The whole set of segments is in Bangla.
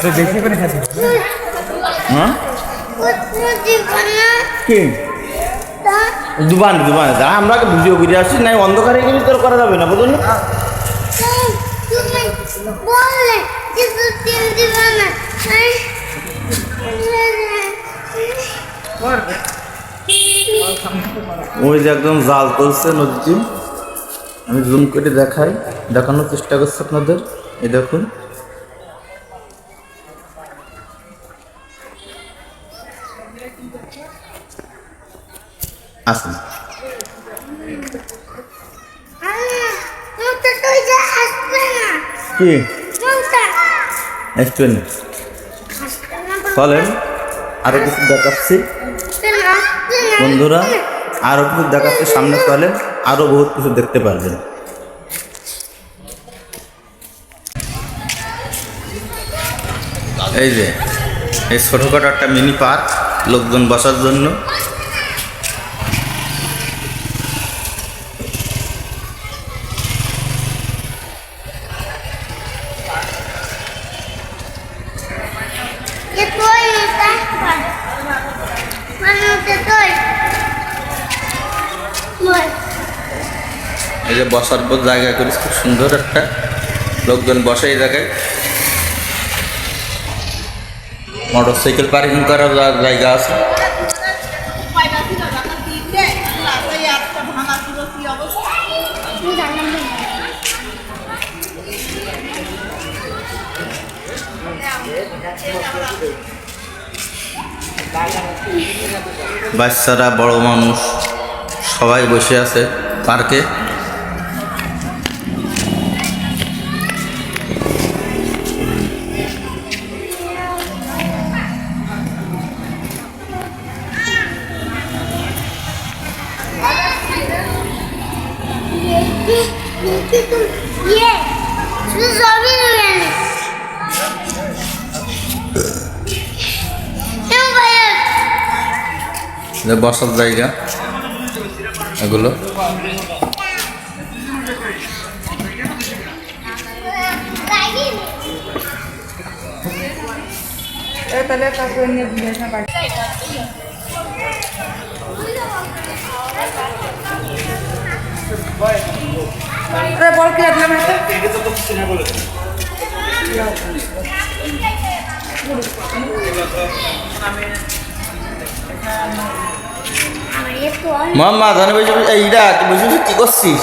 দেখে করে খাচ্ছি। হ্যাঁ কি দুবান দুবান আমরা ভিডিও করে আসছি নাই অন্ধকারে গেলে তোর করা যাবে না বুঝলি ওই যে একদম জাল তুলছে নদীটি আমি জুম করে দেখানোর চেষ্টা করছি আপনাদের এই দেখুন আসুন কি আসবেন চলেন আরো কিছু দেখাচ্ছি বন্ধুরা আরো কিছু দেখাচ্ছি সামনে চলেন আরো বহুত কিছু দেখতে পারবেন এই যে এই ছোটখাটো একটা মিনি পার্ক লোকজন বসার জন্য এই যে বসার পর জায়গা করিস খুব সুন্দর একটা লোকজন বসে এই জায়গায় মোটরসাইকেল পার্কিং করার জায়গা আছে বাচ্চারা বড় মানুষ সবাই বসে আছে পার্কে বসার জায়গা এগুলো মাম্মা জানে বলছি এইটা তুই বুঝলি কি করছিস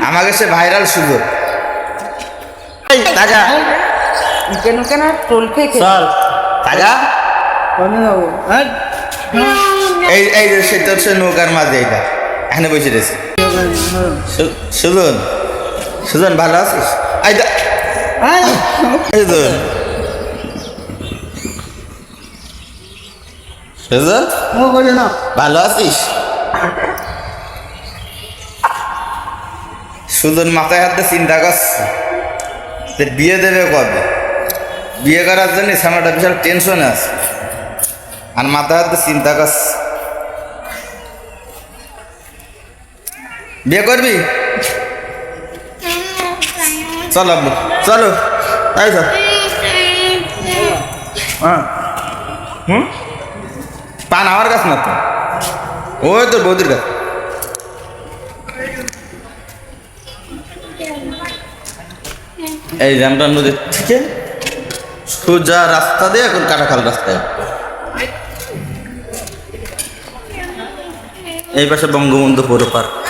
আমাকে সে ভাইরাল সুযোগ তাজা কেন কেন টোল খেয়ে চল তাজা এই এই সে তোর সে নৌকার মাঝে এইটা এখানে বসে রয়েছে সুজন সুজন ভালো আছিস সুজন ভালো আছিস সুজন মাথায় হাতে চিন্তা করছে বিয়ে দেবে কবে বিয়ে করার জন্য সামনেটা বিশাল টেনশনে আছে আর মাথায় হাতে চিন্তা করছে বিয়ে করবি চলো আব্বু চলো তাই তো হ্যাঁ পান আমার কাছে না তো ওই তোর বৌদির কাছে এই যে আমরা নদীর থেকে সোজা রাস্তা দিয়ে এখন কাটাখাল রাস্তায় এই পাশে বঙ্গবন্ধু পৌর পার্ক